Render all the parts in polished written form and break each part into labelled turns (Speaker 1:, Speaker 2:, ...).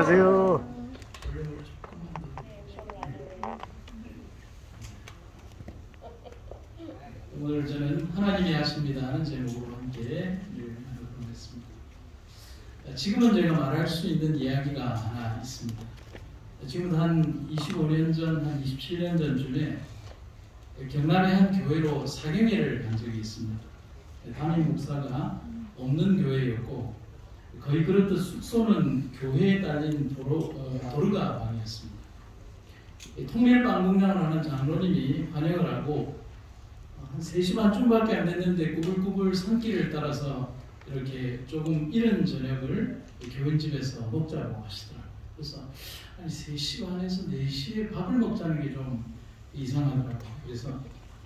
Speaker 1: 안녕하세요.
Speaker 2: 오늘 저는 하나님이 하십니다 하는 제목으로 함께 하겠습니다. 지금은 제가 말할 수 있는 이야기가 하나 있습니다. 지금 한 25년 전, 한 27년 전쯤에 경남의 한 교회로 사경회를 간 적이 있습니다. 담임 목사가 없는 교회였고 거의 그렇듯 숙소는 교회에 딸린 도르가 방이었습니다. 통밀방공장을 하는 장로님이 환영을 하고 한 3시 반쯤밖에 안 됐는데 꾸불꾸불 산길을 따라서 이렇게 조금 이른 저녁을 교인집에서 먹자고 하시더라고요. 그래서 한 3시 반에서 4시에 밥을 먹자는 게 좀 이상하더라고요. 그래서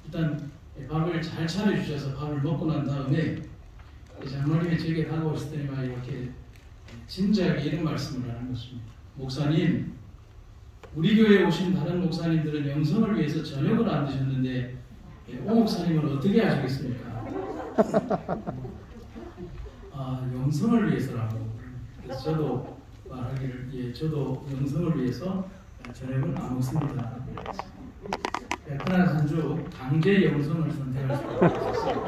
Speaker 2: 일단 밥을 잘 차려주셔서 밥을 먹고 난 다음에 장로님이 저에게 다가오시더니만 이렇게 진지하게 이런 말씀을 하는 것입니다. 목사님, 우리 교회에 오신 다른 목사님들은 영성을 위해서 저녁을 안 드셨는데 오 목사님은 어떻게 하시겠습니까? 영성을 위해서라고. 그래서 저도 말하기를, 저도 영성을 위해서 저녁을 안 먹습니다. 그날 한 주 강제 영성을 선택할 수가 없었어요.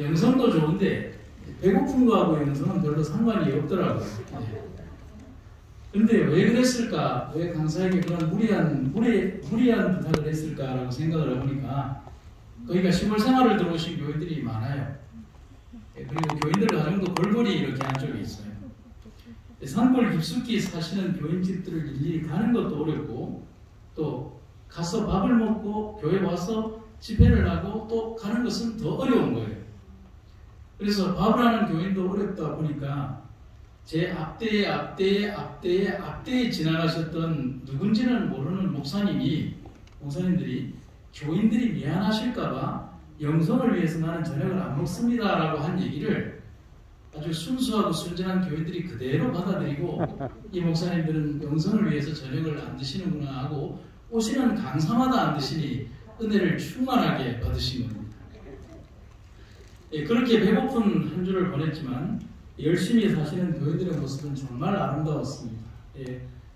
Speaker 2: 영성도 좋은데 배고픈 거하고 영성은 별로 상관이 없더라고요. 그런데 왜 그랬을까? 왜 강사에게 그런 무리한 부탁을 했을까라고 생각을 해보니까 거기가 시골 생활을 들어오신 교인들이 많아요. 그리고 교인들 가정도 골골이 이렇게 한쪽에 있어요. 산골 깊숙이 사시는 교인집들을 일일이 가는 것도 어렵고 또 가서 밥을 먹고 교회 와서 집회를 하고 또 가는 것은 더 어려운 거예요. 그래서 밥을 하는 교인도 어렵다 보니까 제 앞대에 지나가셨던 누군지는 모르는 목사님들이 교인들이 미안하실까봐 영성을 위해서 나는 저녁을 안 먹습니다 라고 한 얘기를 아주 순수하고 순전한 교인들이 그대로 받아들이고 이 목사님들은 영성을 위해서 저녁을 안 드시는구나 하고 오시는 강사마다 안 드시니 은혜를 충만하게 받으신 겁니다. 그렇게 배고픈 한 주를 보냈지만 열심히 사시는 교인들의 모습은 정말 아름다웠습니다.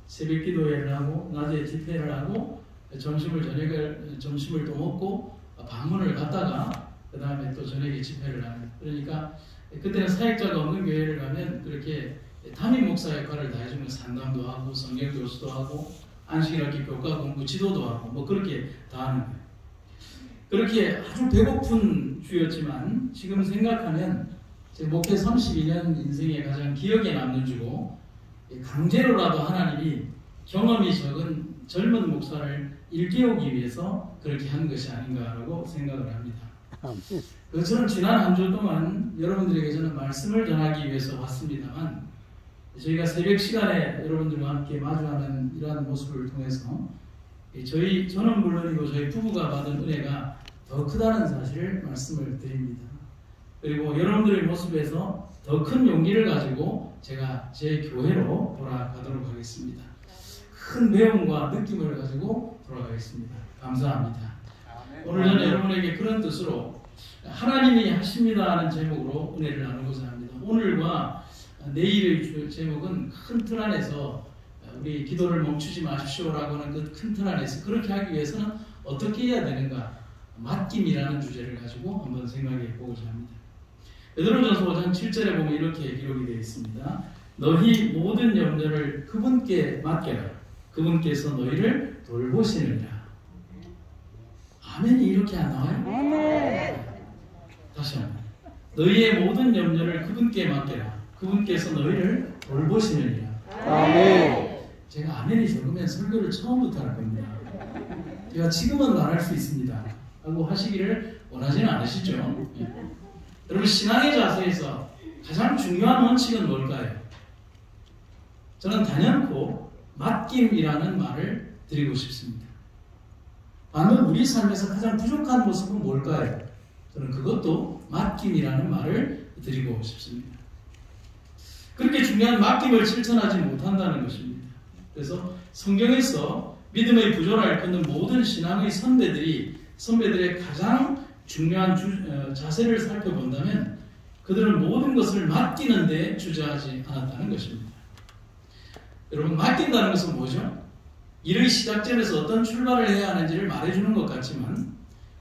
Speaker 2: 새벽 기도회를 하고 낮에 집회를 하고 점심을 또 먹고 방문을 갔다가 그 다음에 또 저녁에 집회를 하는. 그러니까 그때는 사역자가 없는 교회를 가면 그렇게 담임 목사 역할을 다 해주면 상담도 하고 성경 교수도 하고 안식일학교 교과 공부 지도도 하고 뭐 그렇게 다 하는 거예요. 그렇게 아주 배고픈 주였지만 지금 생각하면 제 목회 32년 인생에 가장 기억에 남는 주고 강제로라도 하나님이 경험이 적은 젊은 목사를 일깨우기 위해서 그렇게 한 것이 아닌가라고 생각을 합니다. 저는 지난 한 주 동안 여러분들에게 저는 말씀을 전하기 위해서 왔습니다만 저희가 새벽 시간에 여러분들과 함께 마주하는 이러한 모습을 통해서 저는 물론이고 저희 부부가 받은 은혜가 더 크다는 사실을 말씀을 드립니다. 그리고 여러분들의 모습에서 더 큰 용기를 가지고 제가 제 교회로 돌아가도록 하겠습니다. 큰 배움과 느낌을 가지고 돌아가겠습니다. 감사합니다. 오늘 저는 여러분에게 그런 뜻으로 하나님이 하십니다 하는 제목으로 은혜를 나누고자 합니다. 오늘과 내일의 제목은 큰 틀 안에서 우리 기도를 멈추지 마십시오라고 하는 그 큰 틀 안에서 그렇게 하기 위해서는 어떻게 해야 되는가, 맡김이라는 주제를 가지고 한번 생각해 보고자 합니다. 베드로전서 5장 7절에 보면 이렇게 기록이 되어 있습니다. 너희 모든 염려를 그분께 맡겨라. 그분께서 너희를 돌보시느니라. 아멘이 이렇게 안 나와요? 다시 한번. 너희의 모든 염려를 그분께 맡겨라. 그분께서 너희를 돌보시느니라. 아멘. 제가 아멘이 적으면 설교를 처음부터 할 겁니다. 제가 지금은 말할 수 있습니다 하고 하시기를 원하지는 않으시죠? 여러분, 신앙의 자세에서 가장 중요한 원칙은 뭘까요? 저는 단연코 맡김이라는 말을 드리고 싶습니다. 반면 우리 삶에서 가장 부족한 모습은 뭘까요? 저는 그것도 맡김이라는 말을 드리고 싶습니다. 그렇게 중요한 맡김을 실천하지 못한다는 것입니다. 그래서 성경에서 믿음의 부조를 앓는 모든 신앙의 선배들의 가장 중요한 자세를 살펴본다면 그들은 모든 것을 맡기는 데 주저하지 않았다는 것입니다. 여러분, 맡긴다는 것은 뭐죠? 일의 시작점에서 어떤 출발을 해야 하는지를 말해주는 것 같지만,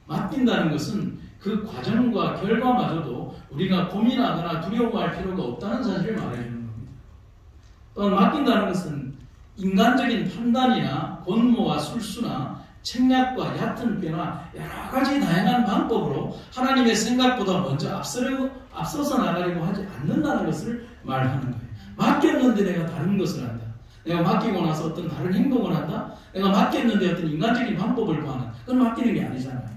Speaker 2: 맡긴다는 것은 그 과정과 결과마저도 우리가 고민하거나 두려워할 필요가 없다는 사실을 말해주는 겁니다. 또한 맡긴다는 것은 인간적인 판단이나 권모와 술수나 책략과 얕은 뼈나 여러 가지 다양한 방법으로 하나님의 생각보다 먼저 앞서서 나가려고 하지 않는다는 것을 말하는 거예요. 맡겼는데 내가 다른 것을 한다. 내가 맡기고 나서 어떤 다른 행동을 한다. 내가 맡겼는데 어떤 인간적인 방법을 구하는, 그건 맡기는 게 아니잖아요.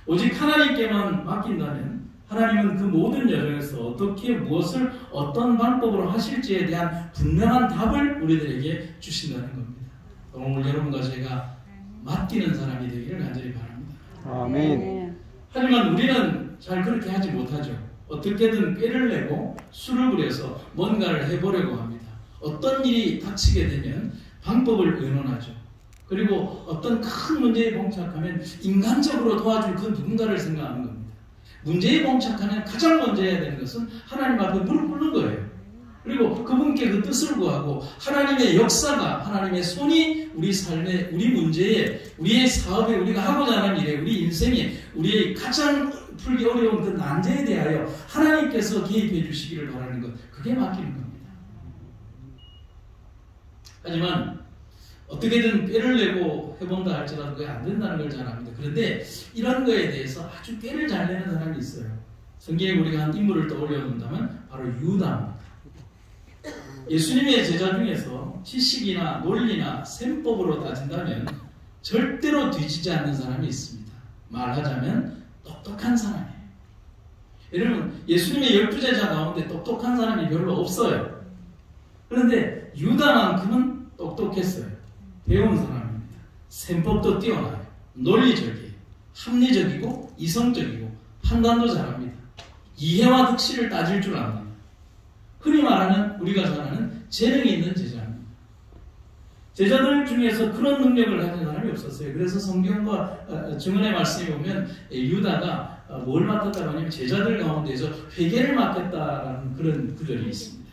Speaker 2: 오직 하나님께만 맡긴다면 하나님은 그 모든 여정에서 어떻게 무엇을 어떤 방법으로 하실지에 대한 분명한 답을 우리들에게 주신다는 겁니다. 오늘 여러분과 제가 맡기는 사람이 되기를 간절히 바랍니다.
Speaker 1: 아멘.
Speaker 2: 하지만 우리는 잘 그렇게 하지 못하죠. 어떻게든 꾀를 내고 수를 부려서 뭔가를 해보려고 합니다. 어떤 일이 닥치게 되면 방법을 의논하죠. 그리고 어떤 큰 문제에 봉착하면 인간적으로 도와줄 그 누군가를 생각하는 겁니다. 문제에 봉착하면 가장 먼저 해야 되는 것은 하나님 앞에 무릎 꿇는 거예요. 그리고 그분께 그 뜻을 구하고 하나님의 역사가, 하나님의 손이 우리 삶에, 우리 문제에, 우리의 사업에, 우리가 하고자 하는 일에, 우리 인생에, 우리의 가장 풀기 어려운 그 난제에 대하여 하나님께서 개입해 주시기를 바라는 것, 그게 맡기는 겁니다. 하지만 어떻게든 꾀를 내고 해본다 할지라도 그게 안 된다는 걸 잘 압니다. 그런데 이런 거에 대해서 아주 꾀를 잘 내는 사람이 있어요. 성경에 우리가 한 인물을 떠올려 본다면 바로 유다입니다. 예수님의 제자 중에서 지식이나 논리나 셈법으로 따진다면 절대로 뒤지지 않는 사람이 있습니다. 말하자면 똑똑한 사람이에요. 여러분, 예수님의 12제자 가운데 똑똑한 사람이 별로 없어요. 그런데 유다만큼은 똑똑했어요. 배운 사람입니다. 셈법도 뛰어나요. 논리적이에요. 합리적이고 이성적이고 판단도 잘합니다. 이해와 득실을 따질 줄 압니다. 흔히 말하는, 우리가 잘 아는 재능이 있는 제자입니다. 제자들 중에서 그런 능력을 가진 사람이 없었어요. 그래서 성경과 증언의 말씀에 보면 유다가 뭘 맡았다고 하냐면 제자들 가운데서 회계를 맡겠다라는 그런 구절이 있습니다.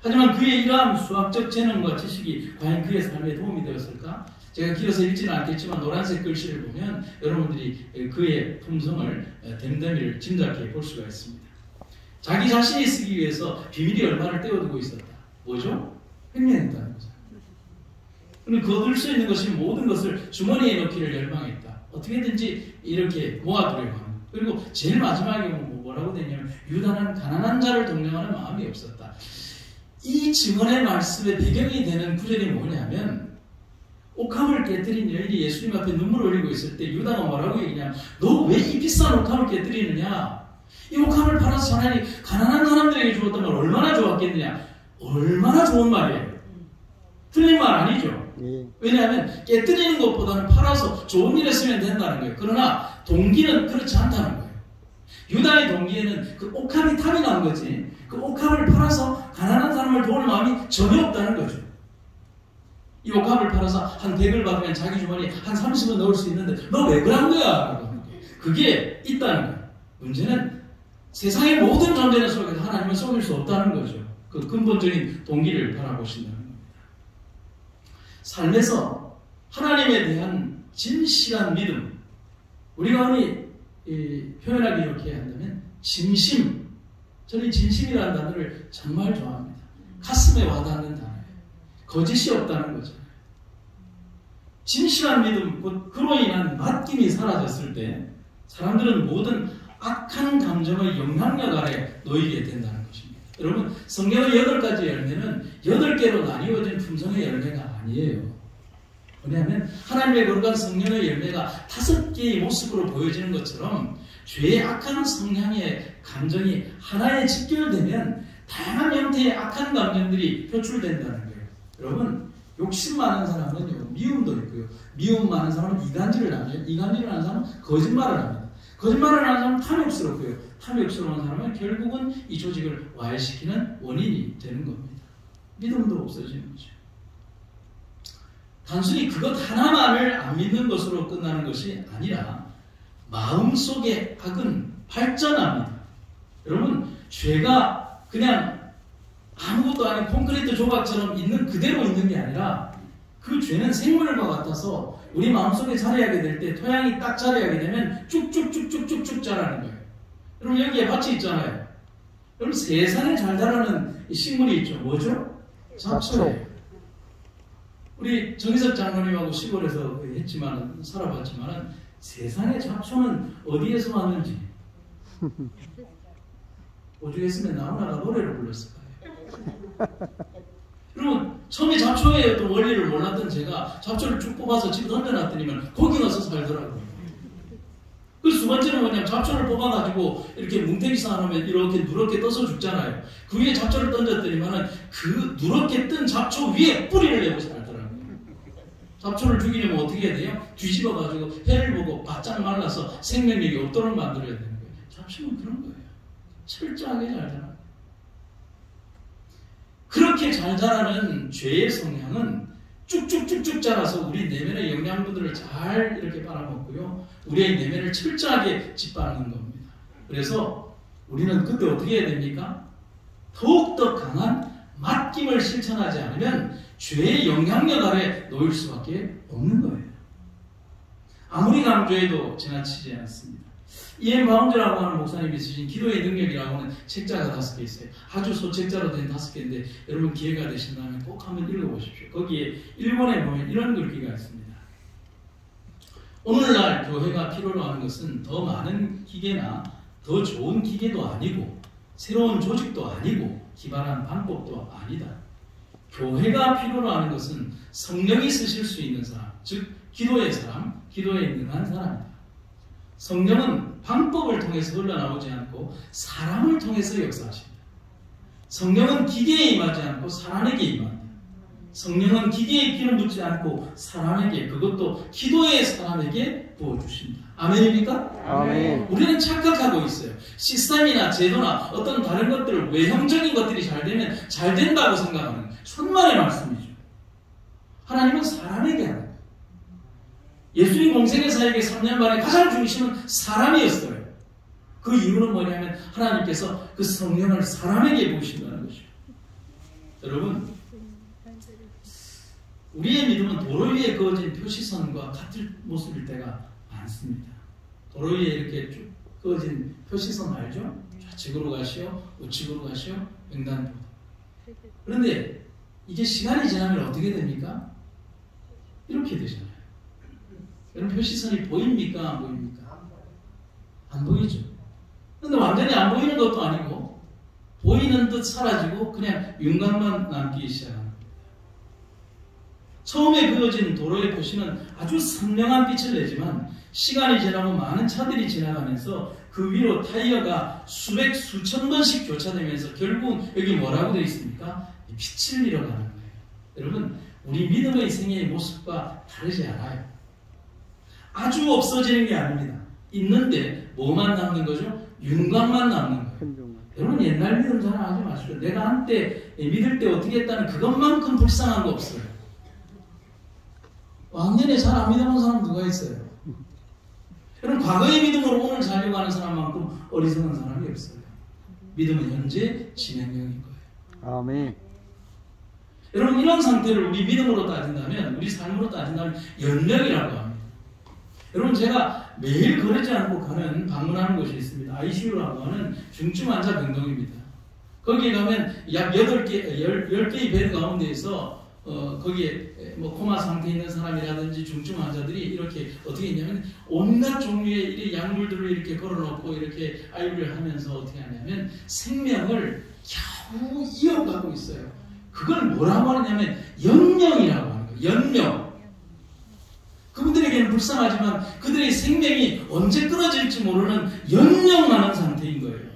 Speaker 2: 하지만 그의 이러한 수학적 재능과 지식이 과연 그의 삶에 도움이 되었을까? 제가 길어서 읽지는 않겠지만 노란색 글씨를 보면 여러분들이 그의 품성을 댐댐이를 짐작해 볼 수가 있습니다. 자기 자신이 쓰기 위해서 비밀이 얼마를 떼어두고 있었다. 뭐죠? 횡령했다는 거죠. 그런데 거둘 수 있는 것이 모든 것을 주머니에 넣기를 열망했다. 어떻게든지 이렇게 모아두려고 하는. 그리고 제일 마지막에 뭐라고 되냐면 유다는 가난한 자를 동정하는 마음이 없었다. 이 증언의 말씀의 배경이 되는 구절이 뭐냐면 옥합을 깨뜨린 여인이 예수님 앞에 눈물을 흘리고 있을 때 유다가 뭐라고 얘기냐면 너 왜 이 비싼 옥합을 깨뜨리느냐? 이 옥합을 팔아서 차라리 가난한 사람들에게 주었다면 얼마나 좋았겠느냐? 얼마나 좋은 말이에요. 틀린 말 아니죠. 왜냐하면 깨뜨리는 것보다는 팔아서 좋은 일에 쓰면 된다는 거예요. 그러나 동기는 그렇지 않다는 거예요. 유다의 동기에는 그 옥합이 탐이 난 거지, 그 옥합을 팔아서 가난한 사람을 도울 마음이 전혀 없다는 거죠. 이 옥합을 팔아서 한 100을 받으면 자기 주머니에 한 30은 넣을 수 있는데 너 왜 그런 거야? 그게 있다는 거예요. 문제는 세상의 모든 존재는 속에서 하나님을 속일 수 없다는 거죠. 그 근본적인 동기를 바라보신다는 겁니다. 삶에서 하나님에 대한 진실한 믿음, 우리가 흔히 표현하기 좋게 한다면 진심, 저는 진심이라는 단어를 정말 좋아합니다. 가슴에 와닿는 단어예요. 거짓이 없다는 거죠. 진실한 믿음, 곧 그로 인한 맡김이 사라졌을 때 사람들은 모든 악한 감정의 영향력 아래 놓이게 된다는 것입니다. 여러분, 성경의 8가지 열매는 8개로 나뉘어진 품성의 열매가 아니에요. 왜냐하면 하나님의 거룩한 성령의 열매가 5개의 모습으로 보여지는 것처럼 죄의 악한 성향의 감정이 하나에 집결되면 다양한 형태의 악한 감정들이 표출된다는 거예요. 여러분, 욕심 많은 사람은 미움도 있고요. 미움 많은 사람은 이간질을 합니다. 이간질을 하는 사람은 거짓말을 합니다. 거짓말을 하는 사람은 탐욕스럽고요. 탐욕스러운 사람은 결국은 이 조직을 와해시키는 원인이 되는 겁니다. 믿음도 없어지는 거죠. 단순히 그것 하나만을 안 믿는 것으로 끝나는 것이 아니라 마음속의 악은 발전합니다. 여러분, 죄가 그냥 아무것도 아닌 콘크리트 조각처럼 있는 그대로 있는 게 아니라 그 죄는 생물과 같아서 우리 마음속에 자리하게 될 때 토양이 딱 자리하게 되면 쭉쭉쭉쭉쭉쭉 자라는 거예요. 여러분 여기에 밭이 있잖아요. 여러분 세상에 잘 자라는 식물이 있죠. 뭐죠? 잡초예요. 우리 정희석 장로님하고 시골에서 했지만 살아봤지만 세상에 잡초는 어디에서 왔는지 오죽했으면 나훈아가 노래를 불렀을 거예요. 여러분 처음에 잡초의 어떤 원리를 몰랐던 제가 잡초를 쭉 뽑아서 집에 던져놨더니만 거기 가서 살더라고요. 그래서 두 번째는 뭐냐면 잡초를 뽑아가지고 이렇게 뭉탱이 쌓아놓으면 이렇게 누렇게 떠서 죽잖아요. 그 위에 잡초를 던졌더니만은 그 누렇게 뜬 잡초 위에 뿌리를 내고 살더라고요. 잡초를 죽이려면 어떻게 해야 돼요? 뒤집어가지고 해를 보고 바짝 말라서 생명력이 없도록 만들어야 되는 거예요. 잡초는 그런 거예요. 철저하게 잘 자라. 그렇게 잘 자라는 죄의 성향은 쭉쭉쭉쭉 자라서 우리 내면의 영양분들을 잘 이렇게 빨아먹고요. 우리의 내면을 철저하게 짓밟는 겁니다. 그래서 우리는 그때 어떻게 해야 됩니까? 더욱더 강한 맡김을 실천하지 않으면 죄의 영향력 아래 놓일 수밖에 없는 거예요. 아무리 강조해도 지나치지 않습니다. 이엠 바운드라고 하는 목사님이 쓰신 기도의 능력이라고 하는 책자가 5개 있어요. 아주 소책자로 된 5개인데 여러분 기회가 되신다면 꼭 한번 읽어보십시오. 거기에 1권에 보면 이런 글귀가 있습니다. 오늘날 교회가 필요로 하는 것은 더 많은 기계나 더 좋은 기계도 아니고 새로운 조직도 아니고 기발한 방법도 아니다. 교회가 필요로 하는 것은 성령이 쓰실 수 있는 사람, 즉 기도의 사람, 기도에 능한 사람이다. 성령은 방법을 통해서 흘러나오지 않고 사람을 통해서 역사하십니다. 성령은 기계에 임하지 않고 사람에게 임합니다. 성령은 기계에 기름 붓지 않고 사람에게, 그것도 기도의 사람에게 부어주십니다. 아멘입니까?
Speaker 1: 아멘.
Speaker 2: 우리는 착각하고 있어요. 시스템이나 제도나 어떤 다른 것들, 외형적인 것들이 잘 되면 잘 된다고 생각하는 천만의 말씀이죠. 하나님은 사람에게 하는 거예요. 예수님 공생의 사역의 3년 만에 가장 중심은 사람이었어요. 그 이유는 뭐냐면 하나님께서 그 성령을 사람에게 부으신다는 것이죠. 여러분, 우리의 믿음은 도로 위에 그어진 표시선과 같은 모습일 때가 많습니다. 도로 위에 이렇게 쭉 그어진 표시선 알죠? 좌측으로 가시오, 우측으로 가시오, 횡단보도. 그런데 이게 시간이 지나면 어떻게 됩니까? 이렇게 되잖아요. 여러분 표시선이 보입니까? 안 보입니까? 안 보이죠. 근데 완전히 안 보이는 것도 아니고 보이는 듯 사라지고 그냥 윤곽만 남기 시작합니다. 처음에 그어진 도로의 표시는 아주 선명한 빛을 내지만 시간이 지나고 많은 차들이 지나가면서 그 위로 타이어가 수백, 수천 번씩 교차되면서 결국 여기 뭐라고 되어 있습니까? 빛을 잃어가는 거예요. 여러분, 우리 믿음의 생애의 모습과 다르지 않아요. 아주 없어지는 게 아닙니다. 있는데 뭐만 남는 거죠? 윤곽만 남는 거예요. 여러분 옛날 믿음 자랑하지 마시고 내가 한때 믿을 때 어떻게 했다는 그것만큼 불쌍한 거 없어요. 왕년에 잘 안 믿어본 사람 누가 있어요? 여러분 과거의 믿음으로 오늘 살려고 하는 사람만큼 어리석은 사람이 없어요. 믿음은 현재 진행형인 거예요.
Speaker 1: 아멘.
Speaker 2: 여러분 이런 상태를 우리 믿음으로 따진다면, 우리 삶으로 따진다면 연령이라고 합니다. 여러분 제가 매일 거르지 않고 가는 방문하는 곳이 있습니다. ICU라고 하는 중증 환자 병동입니다. 거기에 가면 약 10개의 베드 가운데에서 거기에 뭐 코마 상태에 있는 사람이라든지 중증 환자들이 이렇게 어떻게 했냐면 온갖 종류의 약물들을 이렇게 걸어놓고 이렇게 IV를 하면서 어떻게 하냐면 생명을 겨우 이어가고 있어요. 그걸 뭐라고 하느냐면 연명이라고 하는 거예요. 연명. 그분들에게는 불쌍하지만 그들의 생명이 언제 끊어질지 모르는 연명하는 상태인 거예요.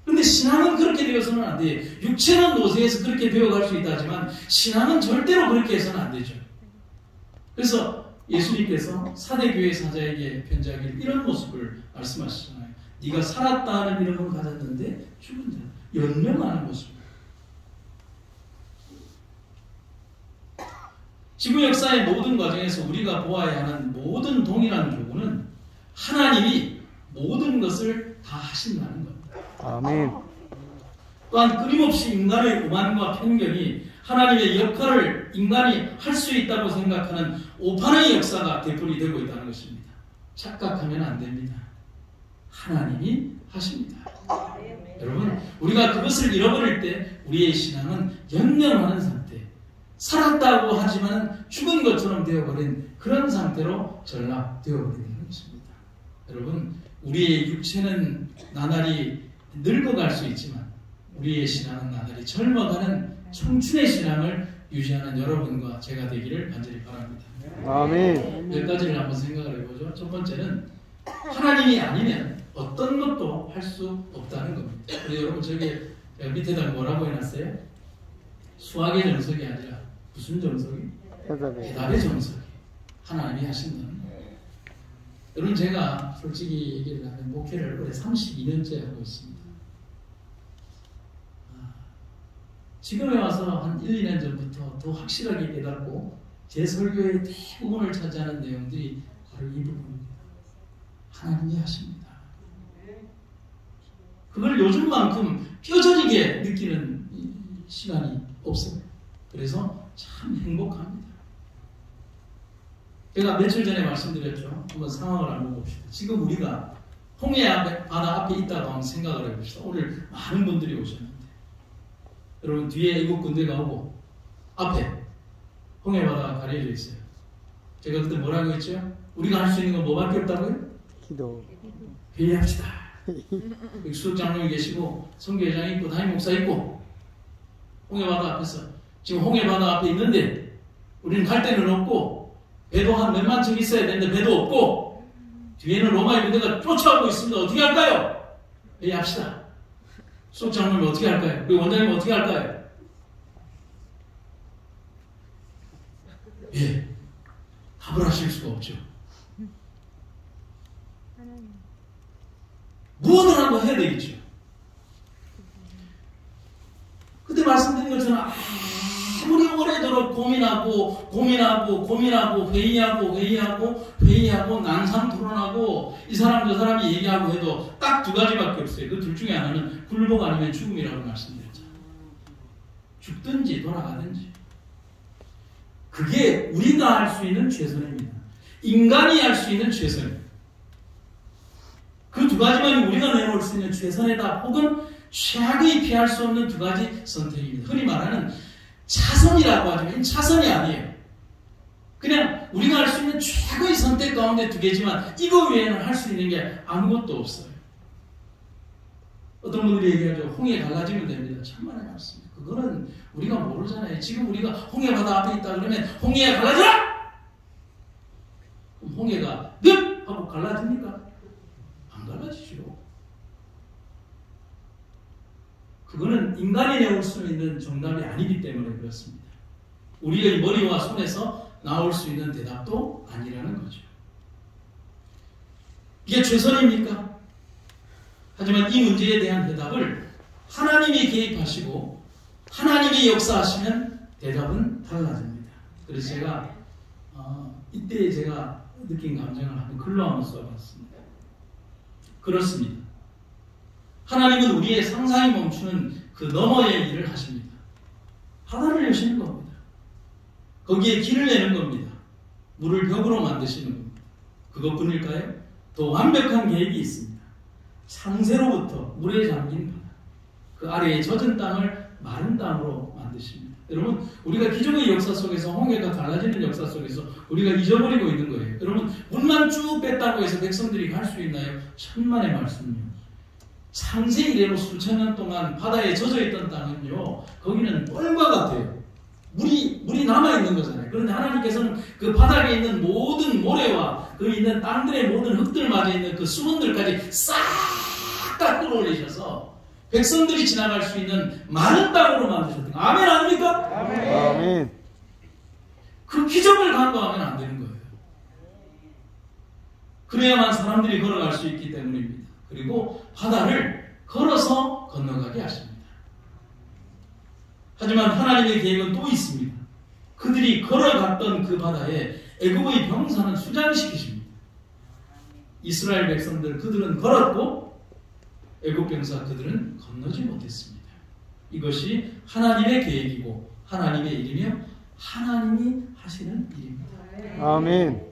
Speaker 2: 그런데 신앙은 그렇게 되어서는 안 돼요. 육체는 노쇠해서 그렇게 되어갈 수 있다지만 신앙은 절대로 그렇게 해서는 안 되죠. 그래서 예수님께서 사대교회 사자에게 편지하기를 이런 모습을 말씀하시잖아요. 네가 살았다 하는 이름은 가졌는데 죽은 자, 연명하는 모습. 지구 역사의 모든 과정에서 우리가 보아야 하는 모든 동일한 교훈은 하나님이 모든 것을 다 하신다는 겁니다.
Speaker 1: 아멘.
Speaker 2: 또한 끊임없이 인간의 오만과 편견이 하나님의 역할을 인간이 할 수 있다고 생각하는 오판의 역사가 되풀이 되고 있다는 것입니다. 착각하면 안 됩니다. 하나님이 하십니다. 여러분, 우리가 그것을 잃어버릴 때 우리의 신앙은 연명하는 상태, 살았다고 하지만 죽은 것처럼 되어버린 그런 상태로 전락되어버리는 것입니다. 여러분, 우리의 육체는 나날이 늙어갈 수 있지만 우리의 신앙은 나날이 젊어가는 청춘의 신앙을 유지하는 여러분과 제가 되기를 간절히 바랍니다.
Speaker 1: 아멘.
Speaker 2: 몇 가지를 한번 생각을 해보죠. 첫 번째는 하나님이 아니면 어떤 것도 할 수 없다는 겁니다. 그래서 여러분, 저기 밑에다 뭐라고 해놨어요? 수학의 정석이 아니라 무슨 정석이? 대답의 정석이 하나님이 하신다는 거예요. 여러분, 제가 솔직히 얘기를 하면 목회를 올해 32년째 하고 있습니다. 지금에 와서 한 1, 2년 전부터 더 확실하게 깨닫고 제 설교의 대부분을 차지하는 내용들이 바로 이 부분입니다. 하나님이 하십니다. 그걸 요즘만큼 뼈저리게 느끼는 시간이 없어요. 그래서 참 행복합니다. 제가 며칠 전에 말씀드렸죠. 한번 상황을 한번 봅시다. 지금 우리가 홍해 바다 앞에 있다고 한번 생각을 해봅시다. 오늘 많은 분들이 오셨는데 여러분, 뒤에 애국 군대가 오고 앞에 홍해 바다가 가려져 있어요. 제가 그때 뭐라고 했죠? 우리가 할 수 있는 건 뭐밖에 없다고요?
Speaker 1: 기도.
Speaker 2: 회의합시다. 여기 수석장로님 계시고 선교회장이 있고 담임 목사 있고 홍해 바다 앞에서 지금 홍해 바다 앞에 있는데 우리는 갈 데는 없고 배도 한 몇만 척 있어야 되는데 배도 없고 뒤에는 로마의 군대가 쫓아오고 있습니다. 어떻게 할까요? 회의합시다. 수석장로님 어떻게 할까요? 우리 원장님 어떻게 할까요? 예, 답을 하실 수가 없죠. 무엇을 한번 해야 되겠죠. 그때 말씀드린 것처럼 아무리 오래도록 고민하고 회의하고 난상 토론하고 이 사람 저 사람이 얘기하고 해도 딱 두 가지밖에 없어요. 그 둘 중에 하나는 굴복 아니면 죽음이라고 말씀드렸잖아요. 죽든지 돌아가든지. 그게 우리가 할 수 있는 최선입니다. 인간이 할 수 있는 최선입니다. 그 두 가지만이 우리가 내놓을 수 있는 최선의 답 혹은 최악의 피할 수 없는 두 가지 선택입니다. 흔히 말하는 차선이라고 하지만 차선이 아니에요. 그냥 우리가 할 수 있는 최고의 선택 가운데 두 개지만 이거 외에는 할 수 있는 게 아무것도 없어요. 어떤 분들이 얘기하죠. 홍해 갈라지면 됩니다. 천만의 말씀입니다. 그거는 우리가 모르잖아요. 지금 우리가 홍해 바다 앞에 있다 그러면 홍해가 갈라져라! 그럼 홍해가 늪! 하고 갈라집니까? 안 갈라지죠. 그거는 인간이 내올 수 있는 정답이 아니기 때문에 그렇습니다. 우리의 머리와 손에서 나올 수 있는 대답도 아니라는 거죠. 이게 최선입니까? 하지만 이 문제에 대한 대답을 하나님이 개입하시고 하나님이 역사하시면 대답은 달라집니다. 그래서 제가 이때 제가 느낀 감정을 한번 글로 한번 써봤습니다. 그렇습니다. 하나님은 우리의 상상이 멈추는 그 너머의 일을 하십니다. 바다를 여시는 겁니다. 거기에 길을 내는 겁니다. 물을 벽으로 만드시는 겁니다. 그것뿐일까요? 더 완벽한 계획이 있습니다. 상세로부터 물에 잠긴 바다, 그 아래에 젖은 땅을 마른 땅으로 만드십니다. 여러분, 우리가 기존의 역사 속에서 홍해가 갈라지는 역사 속에서 우리가 잊어버리고 있는 거예요. 여러분, 물만 쭉 뺐다고 해서 백성들이 갈 수 있나요? 천만의 말씀이요. 창세 이래로 수천 년 동안 바다에 젖어있던 땅은요, 거기는 뻘과 같아요. 물이 남아있는 거잖아요. 그런데 하나님께서는 그 바닥에 있는 모든 모래와 그 있는 땅들의 모든 흙들마저 있는 그 수분들까지 싹 다 끌어올리셔서 백성들이 지나갈 수 있는 마른 땅으로 만드셨던 거예요. 아멘 아닙니까?
Speaker 1: 아멘.
Speaker 2: 그 기적을 간과하면 안 되는 거예요. 그래야만 사람들이 걸어갈 수 있기 때문입니다. 그리고 바다를 걸어서 건너가게 하십니다. 하지만 하나님의 계획은 또 있습니다. 그들이 걸어갔던 그 바다에 애굽의 병사는 수장시키십니다. 이스라엘 백성들 그들은 걸었고 애굽 병사 그들은 건너지 못했습니다. 이것이 하나님의 계획이고 하나님의 일이며 하나님이 하시는 일입니다.
Speaker 1: 아멘.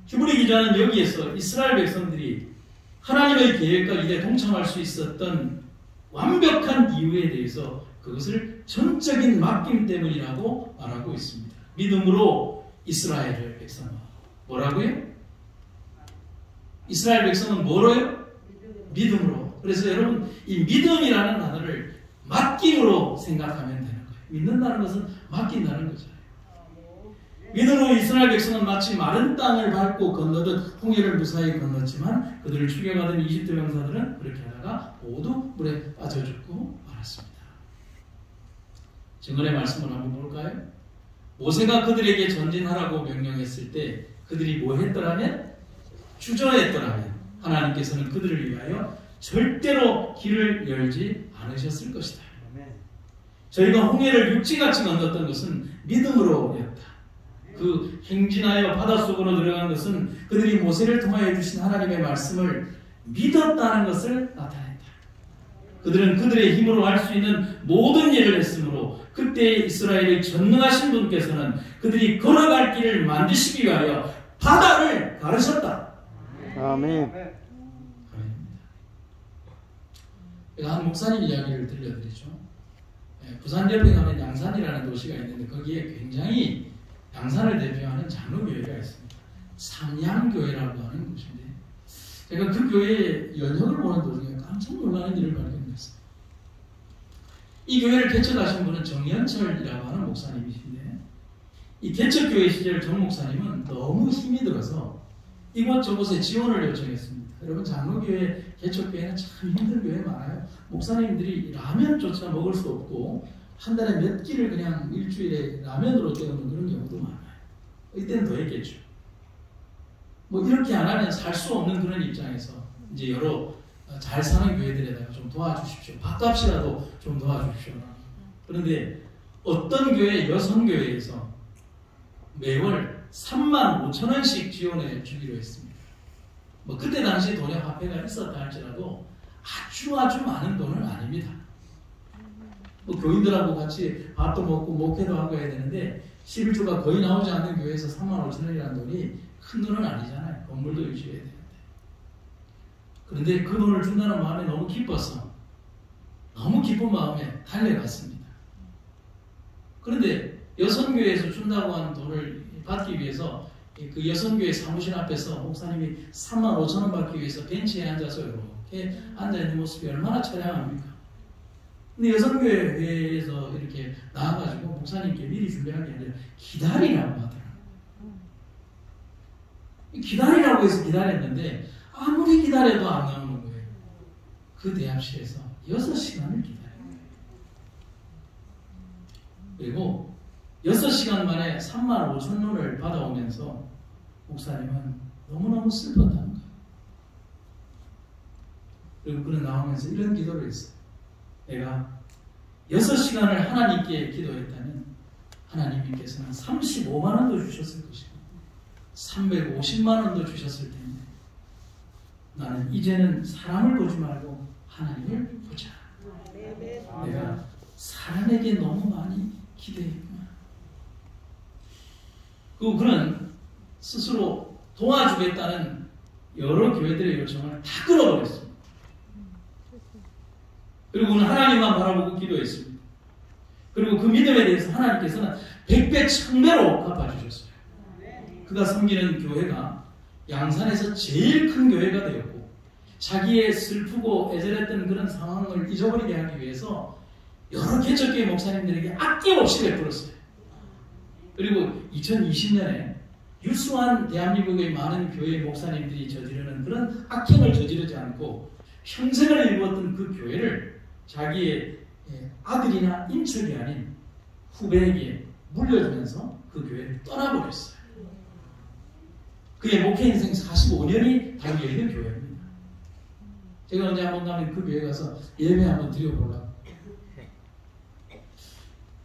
Speaker 2: 히브리 기자는 여기에서 이스라엘 백성들이 하나님의 계획과 일에 동참할 수 있었던 완벽한 이유에 대해서 그것을 전적인 맡김 때문이라고 말하고 있습니다. 믿음으로 이스라엘 백성은 뭐라고요? 이스라엘 백성은 뭐로요? 믿음으로. 그래서 여러분 이 믿음이라는 단어를 맡김으로 생각하면 되는 거예요. 믿는다는 것은 맡긴다는 거죠. 믿음으로 이스라엘 백성은 마치 마른 땅을 밟고 건너듯 홍해를 무사히 건넜지만 그들을 추격하던 이집트 병사들은 그렇게 하다가 모두 물에 빠져 죽고 말았습니다. 증언의 말씀을 한번 볼까요? 모세가 그들에게 전진하라고 명령했을 때 그들이 뭐 했더라면? 주저했더라면 하나님께서는 그들을 위하여 절대로 길을 열지 않으셨을 것이다. 저희가 홍해를 육지같이 건넜던 것은 믿음으로였다. 그 행진하여 바닷속으로 들어간 것은 그들이 모세를 통하여 주신 하나님의 말씀을 믿었다는 것을 나타낸다. 그들은 그들의 힘으로 할 수 있는 모든 일을 했으므로 그때 이스라엘의 전능하신 분께서는 그들이 걸어갈 길을 만드시기 위하여 바다를 가르셨다.
Speaker 1: 아멘.
Speaker 2: 제가 한 목사님 이야기를 들려드리죠. 부산 옆에 가면 양산이라는 도시가 있는데 거기에 굉장히 양산을 대표하는 장로교회가 있습니다. 삼양교회라고 하는 곳인데 제가 그 교회의 연혁을 보는 도중에 깜짝 놀라는 일을 발견했어요. 이 교회를 개척하신 분은 정연철이라고 하는 목사님이신데 이 개척교회 시절 정 목사님은 너무 힘이 들어서 이곳저곳에 지원을 요청했습니다. 여러분 장로교회, 개척교회는 참 힘든 교회 많아요. 목사님들이 라면조차 먹을 수 없고 한 달에 몇 끼를 그냥 일주일에 라면으로 때우는 그런 경우도 많아요. 이때는 더 했겠죠. 뭐 이렇게 안 하면 살 수 없는 그런 입장에서 이제 여러 잘 사는 교회들에다가 좀 도와주십시오. 밥값이라도 좀 도와주십시오. 그런데 어떤 교회, 여성교회에서 매월 35,000원씩 지원해 주기로 했습니다. 뭐 그때 당시 돈의 화폐가 있었다 할지라도 아주 많은 돈은 아닙니다. 뭐 교인들하고 같이 밥도 먹고 목회도 하고 해야 되는데 11조가 거의 나오지 않는 교회에서 35,000원이라는 돈이 큰 돈은 아니잖아요. 건물도 유지해야 되는데. 그런데 그 돈을 준다는 마음에 너무 기뻤어. 너무 기쁜 마음에 달려갔습니다. 그런데 여성교회에서 준다고 하는 돈을 받기 위해서 그 여성교회 사무실 앞에서 목사님이 35,000원 받기 위해서 벤치에 앉아서 이렇게 앉아있는 모습이 얼마나 처량합니까? 근데 여성교회에서 이렇게 나와가지고 목사님께 미리 준비한 게 아니라 기다리라고 하더라고요. 기다리라고 해서 기다렸는데 아무리 기다려도 안 나오는 거예요. 그 대합실에서 6시간을 기다려요. 그리고 6시간 만에 35,000원을 받아오면서 목사님은 너무너무 슬펐다는 거예요. 그리고 그는 나오면서 이런 기도를 했어요. 내가 6시간을 하나님께 기도했다면 하나님께서는 35만 원도 주셨을 것이고 350만 원도 주셨을 텐데 나는 이제는 사람을 보지 말고 하나님을 보자. 내가 사람에게 너무 많이 기대했구나. 그리고 그는 스스로 도와주겠다는 여러 교회들의 요청을 다 끊어버렸습니다. 그리고 그는 하나님만 바라보고 기도했습니다. 그리고 그 믿음에 대해서 하나님께서는 100배, 1000배로 갚아주셨어요. 그가 섬기는 교회가 양산에서 제일 큰 교회가 되었고 자기의 슬프고 애절했던 그런 상황을 잊어버리게 하기 위해서 여러 개척교회 목사님들에게 아낌없이 베풀었어요. 그리고 2020년에 유수한 대한민국의 많은 교회 목사님들이 저지르는 그런 악행을 저지르지 않고 평생을 일구었던 그 교회를 자기의 아들이나 인척이 아닌 후배에게 물려주면서 그 교회를 떠나버렸어요. 그의 목회 인생 45년이 달려있는 교회입니다. 제가 언제 한번 가면 그 교회 가서 예배 한번 드려보려고.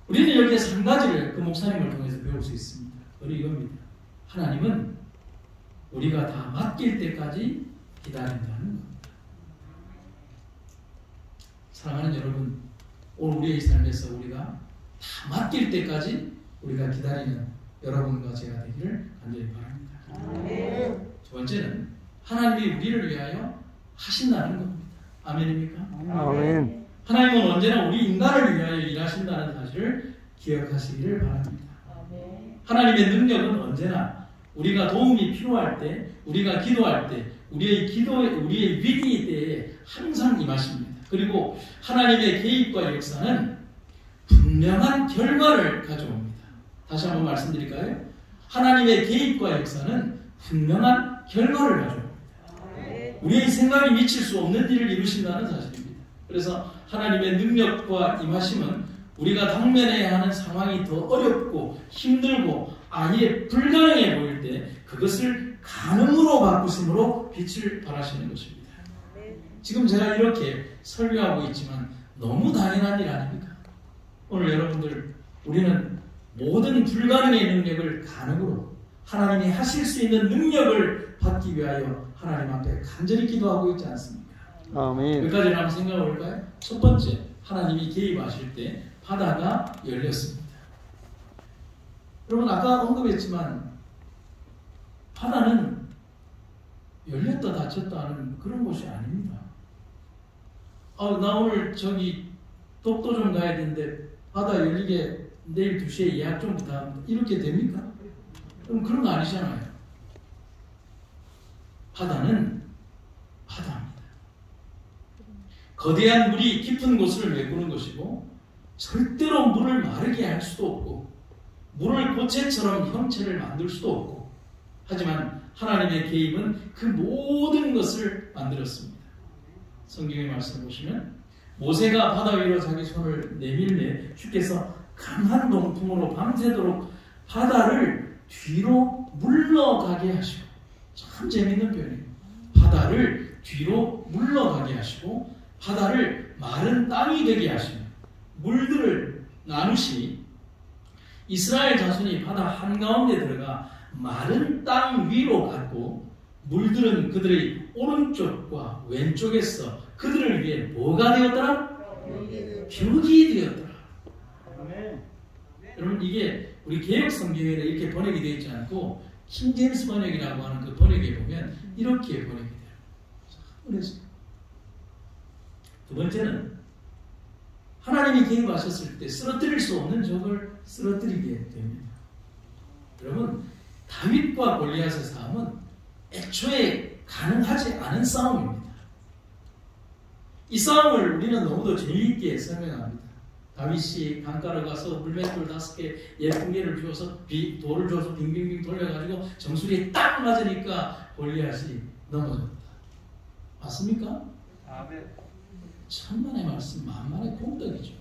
Speaker 2: 우리는 여기에서 한 가지를 그 목사님을 통해서 배울 수 있습니다. 바로 이겁니다. 하나님은 우리가 다 맡길 때까지 기다린다는 겁니다. 사랑하는 여러분, 오늘 우리의 삶에서 우리가 다 맡길 때까지 우리가 기다리는 여러분과 제가 되기를 간절히 바랍니다. 두 번째는 하나님이 우리를 위하여 하신다는 겁니다. 아멘입니까?
Speaker 1: 아멘.
Speaker 2: 하나님은 언제나 우리 인간을 위하여 일하신다는 사실을 기억하시기를 바랍니다. 하나님의 능력은 언제나 우리가 도움이 필요할 때, 우리가 기도할 때, 우리의 위기 때에 항상 임하십니다. 그리고 하나님의 개입과 역사는 분명한 결과를 가져옵니다. 다시 한번 말씀드릴까요? 하나님의 개입과 역사는 분명한 결과를 가져옵니다. 우리의 생각이 미칠 수 없는 일을 이루신다는 사실입니다. 그래서 하나님의 능력과 임하심은 우리가 당면해야 하는 상황이 더 어렵고 힘들고 아예 불가능해 보일 때 그것을 가능으로 바꾸심으로 빛을 발하시는 것입니다. 지금 제가 이렇게 설교하고 있지만 너무 당연한 일 아닙니까? 오늘 여러분들, 우리는 모든 불가능의 능력을 가능으로 하나님이 하실 수 있는 능력을 받기 위하여 하나님 앞에 간절히 기도하고 있지 않습니까?
Speaker 1: 아멘.
Speaker 2: 몇 가지를 한번 생각해 볼까요? 첫 번째, 하나님이 개입하실 때 바다가 열렸습니다. 여러분, 아까 언급했지만 바다는 열렸다 닫혔다 하는 그런 곳이 아닙니다. 나 오늘 저기 독도 좀 가야 되는데 바다 열리게 내일 2시에 예약 좀 부탁합니다. 이렇게 됩니까? 그럼 그런 거 아니잖아요. 바다는 바다입니다. 거대한 물이 깊은 곳을 메꾸는 것이고 절대로 물을 마르게 할 수도 없고 물을 고체처럼 형체를 만들 수도 없고, 하지만 하나님의 개입은 그 모든 것을 만들었습니다. 성경의 말씀을 보시면 모세가 바다 위로 자기 손을 내밀매 주께서 강한 동풍으로 밤새도록 바다를 뒤로 물러가게 하시고, 참 재밌는 표현이에요. 바다를 뒤로 물러가게 하시고 바다를 마른 땅이 되게 하시며 물들을 나누시니 이스라엘 자손이 바다 한가운데 들어가 마른 땅 위로 갔고 물들은 그들의 오른쪽과 왼쪽에서 그들을 위해 뭐가 되었더라? 벽이 되었더라. 여러분, 이게 우리 개역 성경에는 이렇게 번역이 되어 있지 않고 킹제임스 번역이라고 하는 그 번역에 보면 이렇게 번역이 돼요. 그래서 두 번째는 하나님이 개입하셨을 때 쓰러뜨릴 수 없는 적을 쓰러뜨리게 됩니다. 여러분, 다윗과 골리앗의 싸움은 애초에 가능하지 않은 싸움입니다. 이 싸움을 우리는 너무도 재미있게 설명합니다. 다윗이 강가로 가서 물맷돌 5개 예쁜 개를 주어서 돌을 줘서 빙빙빙 돌려가지고 정수리에 딱 맞으니까 골리앗이 넘어졌다. 맞습니까?
Speaker 3: 아멘.
Speaker 2: 천만의 말씀 만만의 공덕이죠.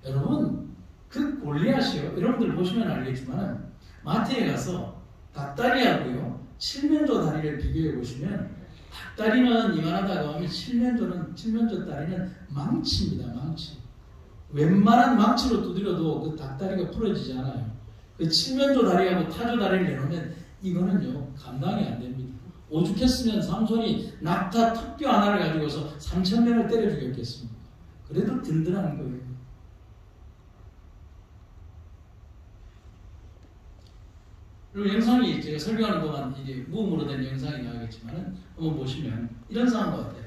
Speaker 2: 여러분, 그 골리앗이요, 여러분들 보시면 알겠지만 마태에 가서 닭다리하고요 칠면조 다리를 비교해 보시면 닭다리는 이만하다고 하면 칠면조 다리는 망치입니다. 망치. 웬만한 망치로 두드려도 그 닭다리가 부러지지 않아요. 그 칠면조 다리하고 타조 다리를 내놓으면 이거는요 감당이 안 됩니다. 오죽했으면 삼손이 낙타 턱뼈 하나를 가지고서 3,000명을 때려 죽였겠습니까? 그래도 든든한 거예요. 그리고 영상이 제가 설교하는 동안 이게 무음으로 된 영상이 나오겠지만 한번 보시면 이런 상황 같아요.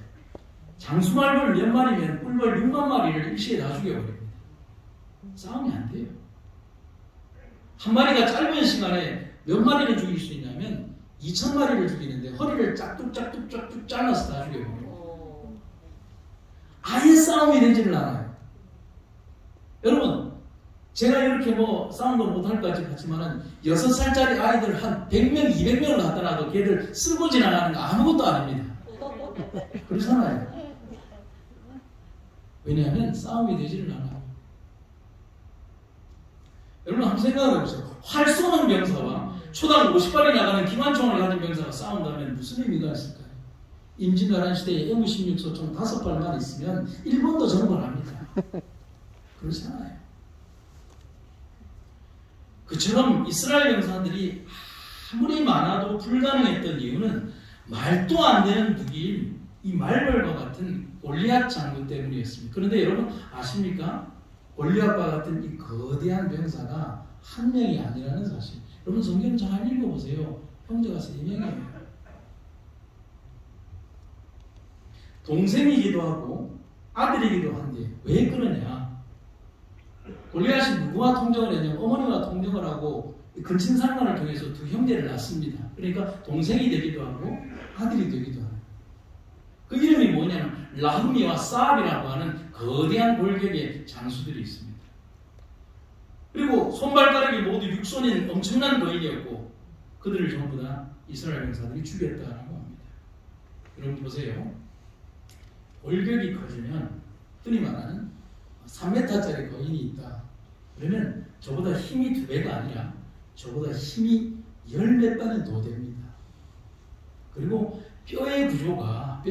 Speaker 2: 장수말벌 몇 마리면 꿀벌 6만 마리를 일시에 다 죽여버립니다. 싸움이 안 돼요. 한 마리가 짧은 시간에 몇 마리를 죽일 수 있냐면 2,000마리를 죽이는데 허리를 짝뚝 잘라서 다 죽여버려요. 아예 싸움이 되지를 않아요. 여러분, 제가 이렇게 싸움도 못할 것 같지만은 6살짜리 아이들 한 100명, 200명을 갖다놔도 걔들 쓸고 지나가는 거 아무것도 아닙니다. 그렇잖아요. 왜냐하면 싸움이 되지를 않아요. 여러분 한번 생각해 보세요. 활 쏘는 병사와 초당 50발이 나가는 기관총을 가진 병사가 싸운다면 무슨 의미가 있을까요? 임진왜란 시대에 M16 소총 5발만 있으면 일본도 정벌합니다. 그렇잖아요. 그처럼 이스라엘 병사들이 아무리 많아도 불가능했던 이유는 말도 안 되는 무기인 이 말벌과 같은 골리앗 장군 때문이었습니다. 그런데 여러분 아십니까? 골리앗과 같은 이 거대한 병사가 한 명이 아니라는 사실. 여러분 성경 잘 읽어보세요. 형제가 3명이에요. 동생이기도 하고 아들이기도 한데 왜 그러냐? 골리앗이 누구와 통정을 했냐면 어머니와 통정을 하고 근친상간을 통해서 두 형제를 낳습니다. 그러니까 동생이 되기도 하고 아들이 되기도 하고. 그 이름이 뭐냐면 라흐미와 사압이라고 하는 거대한 골격의 장수들이 있습니다. 그리고 손발가락이 모두 6손인 엄청난 거인이었고 그들을 전부 다 이스라엘 병사들이 죽였다라고 합니다. 여러분 보세요. 골격이 커지면 흔히 말하는 3m짜리 거인이 있다. 그러면 저보다 힘이 2배가 아니라 저보다 힘이 10몇 배는 더 됩니다. 그리고 뼈의 구조가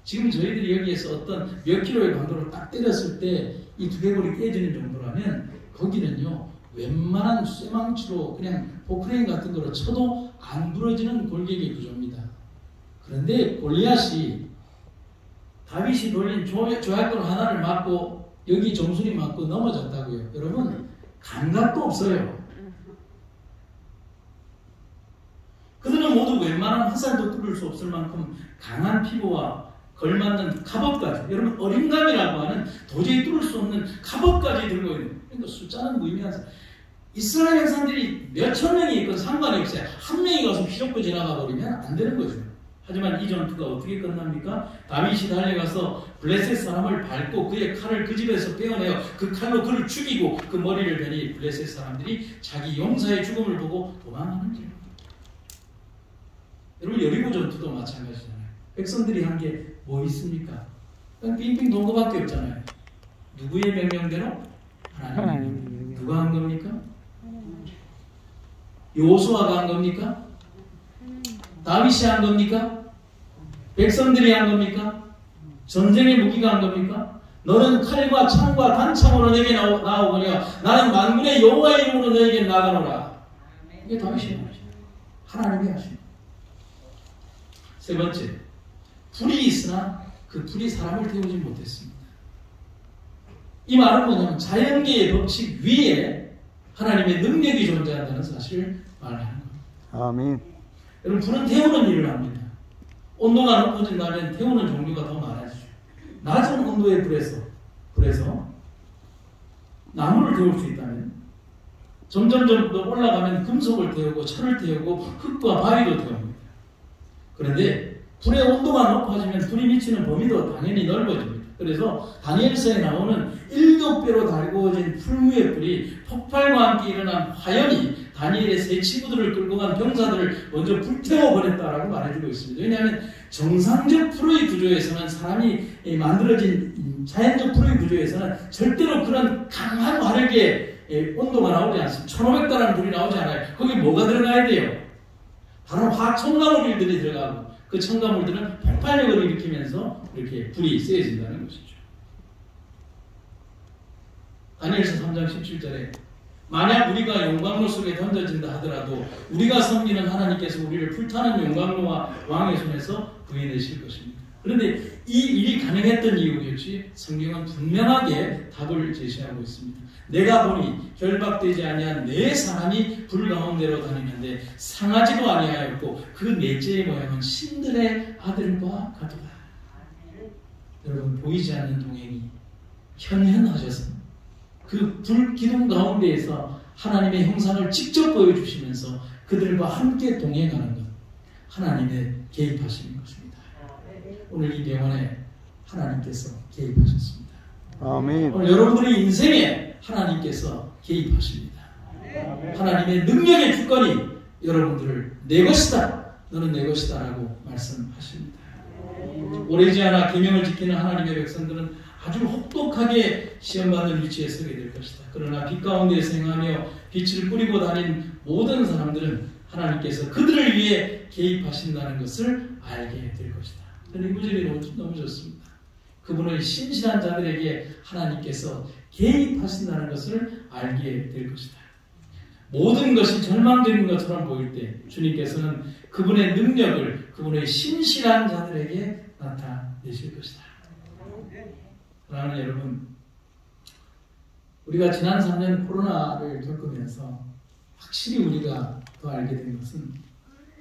Speaker 2: 지금 저희들이 여기에서 어떤 몇 킬로의 강도로 딱 때렸을 때 이 두개골이 깨지는 정도라면 거기는요 웬만한 쇠망치로 그냥 포크레인 같은 거로 쳐도 안 부러지는 골격의 구조입니다. 그런데 골리앗이 다윗이 돌린 조약돌 하나를 맞고 여기 정수리 맞고 넘어졌다고요. 여러분 감각도 없어요. 그들은 모두 웬만한 화살도 뚫을 수 없을 만큼 강한 피부와 걸맞는 갑옷까지, 여러분 어림감이라고 하는 도저히 뚫을 수 없는 갑옷까지 들고 있는, 그러니까 숫자는 무의미한 이스라엘 백성들이 몇천 명이 있건 상관이 없어요. 한 명이 가서 피잡고 지나가 버리면 안 되는 거죠. 하지만 이 전투가 어떻게 끝납니까? 다윗이 달려가서 블레셋 사람을 밟고 그의 칼을 그 집에서 빼어내어 그 칼로 그를 죽이고 그 머리를 베니 블레셋 사람들이 자기 용사의 죽음을 보고 도망하는 길. 여러분 여리고 전투도 마찬가지잖아요. 백성들이 한 게 뭐 있습니까? 그냥 빙빙 돈 거밖에 없잖아요. 누구의 명령대로? 하나님. 누가 한 겁니까? 여호수아가 한 겁니까? 다윗이 한 겁니까? 백성들이 한 겁니까? 전쟁의 무기가 한 겁니까? 너는 칼과 창과 단창으로 내게 나오거니와 나는 만군의 여호와의 이름으로 너에게 나가노라. 이게 다윗이 말이죠. 하나님이 하십니다. 세 번째, 불이 있으나 그 불이 사람을 태우지 못했습니다. 이 말은 뭐냐면 자연계의 법칙 위에 하나님의 능력이 존재한다는 사실을 말하는 겁니다.
Speaker 1: 아멘.
Speaker 2: 여러분 불은 태우는 일을 합니다. 온도가 높아진다면 태우는 종류가 더 많아지죠. 낮은 온도의 불에서 나무를 태울 수 있다면 점점 더 올라가면 금속을 태우고 철을 태우고 흙과 바위도 태웁니다. 그런데 불의 온도가 높아지면 불이 미치는 범위도 당연히 넓어집니다. 그래서 다니엘서에 나오는 7배로 달구어진 풀무의 불이 폭발과 함께 일어난 화염이 다니엘의 세 치부들을 끌고 간 병사들을 먼저 불태워버렸다라고 말해주고 있습니다. 왜냐하면 정상적 불의 구조에서는 사람이 만들어진 자연적 불의 구조에서는 절대로 그런 강한 화력의 온도가 나오지 않습니다. 1500도라는 불이 나오지 않아요. 거기 뭐가 들어가야 돼요? 바로 화첨가물들이 들어가고 그 첨가물들은 폭발력을 일으키면서 이렇게 불이 세어진다는 것이죠. 다니엘서 3장 17절에 만약 우리가 용광로 속에 던져진다 하더라도 우리가 섬기는 하나님께서 우리를 불타는 용광로와 왕의 손에서 구해내실 것입니다. 그런데 이 일이 가능했던 이유겠지 성경은 분명하게 답을 제시하고 있습니다. 내가 보니 결박되지 아니한 네 사람이 불 가운데로 다니는데 상하지도 아니하였고 그 넷째의 모양은 신들의 아들과 같도다. 여러분 보이지 않는 동행이 현현하셔서 그 불 기둥 가운데에서 하나님의 형상을 직접 보여주시면서 그들과 함께 동행하는 것, 하나님의 개입하시는 것입니다. 오늘 이 병원에 하나님께서 개입하셨습니다.
Speaker 1: 아멘.
Speaker 2: 오늘 여러분들의 인생에 하나님께서 개입하십니다. 하나님의 능력의 주권이 여러분들을 내 것이다, 너는 내 것이다 라고 말씀하십니다. 오래지 않아 계명을 지키는 하나님의 백성들은 아주 혹독하게 시험받는 위치에 서게 될 것이다. 그러나 빛 가운데에서 행하며 빛을 뿌리고 다닌 모든 사람들은 하나님께서 그들을 위해 개입하신다는 것을 알게 될 것이다. 저는 이 구절이 너무 좋습니다. 그분의 신실한 자들에게 하나님께서 개입하신다는 것을 알게 될 것이다. 모든 것이 절망적인 것처럼 보일 때 주님께서는 그분의 능력을 그분의 신실한 자들에게 나타내실 것이다. 사랑하는 여러분, 우리가 지난 3년 코로나를 겪으면서 확실히 우리가 더 알게 된 것은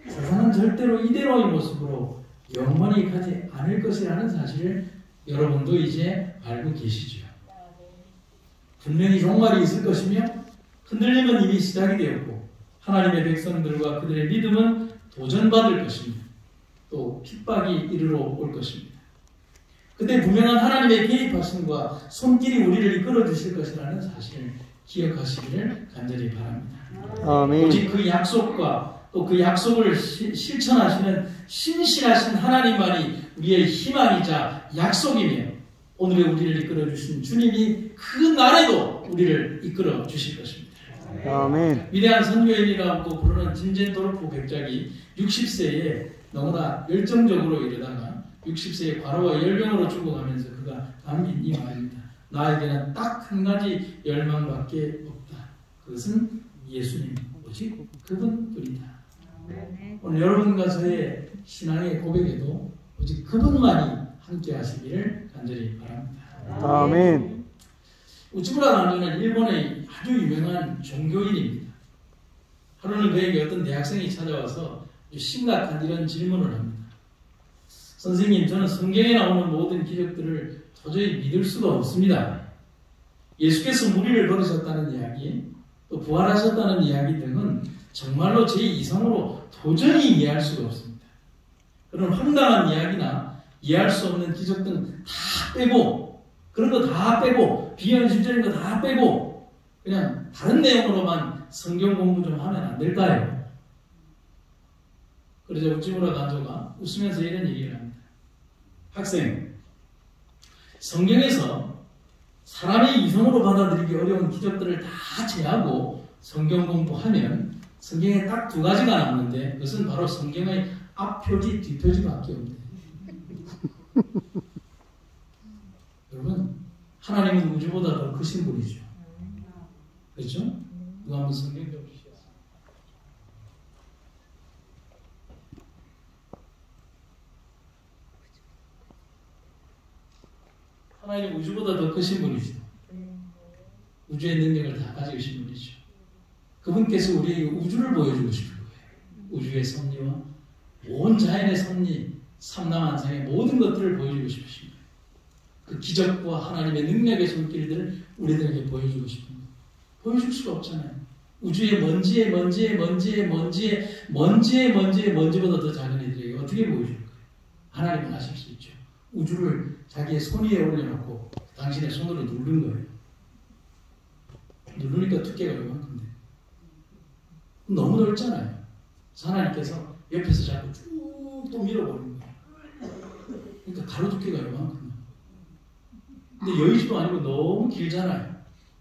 Speaker 2: 세상은 절대로 이대로의 모습으로 영원히 가지 않을 것이라는 사실을 여러분도 이제 알고 계시죠. 분명히 종말이 있을 것이며 흔들림은 이미 시작이 되었고 하나님의 백성들과 그들의 믿음은 도전받을 것입니다. 또 핍박이 이르러 올 것입니다. 그때 분명한 하나님의 개입하심과 손길이 우리를 이끌어 주실 것이라는 사실을 기억하시기를 간절히 바랍니다.
Speaker 1: 아멘.
Speaker 2: 오직 그 약속과 또 그 약속을 실천하시는 신실하신 하나님만이 우리의 희망이자 약속이며 오늘의 우리를 이끌어 주신 주님이 그 날에도 우리를 이끌어 주실 것입니다.
Speaker 1: 아멘.
Speaker 2: 위대한 선교인이라고 부르는 진젠도르프 백작이 60세에 너무나 열정적으로 이르다가 60세에 과로와 열병으로 죽어가면서 그가 남긴 이 말입니다. 나에게는 딱 한 가지 열망밖에 없다. 그것은 예수님, 오직 그분뿐이다. 오늘 여러분과 저의 신앙의 고백에도 오직 그분만이 함께 하시기를 간절히 바랍니다.
Speaker 1: 아멘.
Speaker 2: 우치무라 간조는 일본의 아주 유명한 종교인입니다. 하루는 그에게 어떤 대학생이 찾아와서 심각한 이런 질문을 합니다. 선생님, 저는 성경에 나오는 모든 기적들을 도저히 믿을 수가 없습니다. 예수께서 무리를 걸으셨다는 이야기, 또 부활하셨다는 이야기 등은 정말로 제 이성으로 도저히 이해할 수가 없습니다. 그런 황당한 이야기나 이해할 수 없는 기적 등 다 빼고, 그런 거 다 빼고, 비현실적인 거 다 빼고 그냥 다른 내용으로만 성경 공부 좀 하면 안 될까요? 그래서 우찌무라 간조가 웃으면서 이런 얘기를 합니다. 학생, 성경에서 사람의 이성으로 받아들이기 어려운 기적들을 다 제하고 성경 공부하면 성경에 딱 두 가지가 남는데 그것은 바로 성경의 앞표지, 뒷표지밖에 없네요. 여러분, 하나님은 우주보다 더 크신 분이죠. 그렇죠? 누가 한번 성경 좀 주시겠어요? 하나님 우주보다 더 크신 분이죠. 우주의 능력을 다 가지고 계신 분이죠. 그분께서 우리에게 우주를 보여주고 싶은 거예요. 우주의 섭리와 온 자연의 섭리, 삼라만상의 모든 것들을 보여주고 싶으신 거예요. 그 기적과 하나님의 능력의 손길들을 우리들에게 보여주고 싶은 거예요. 보여줄 수가 없잖아요. 우주의 먼지보다 더 작은 애들에게 어떻게 보여줄 거예요? 하나님은 아실 수 있죠. 우주를 자기의 손 위에 올려놓고 당신의 손으로 누른 거예요. 누르니까 두께가 요만큼데 너무 넓잖아요. 하나님께서 옆에서 자꾸 쭉 또 밀어버리는 거예요. 그러니까 가로 두께가 요만큼. 근데 여의지도 아니고 너무 길잖아요.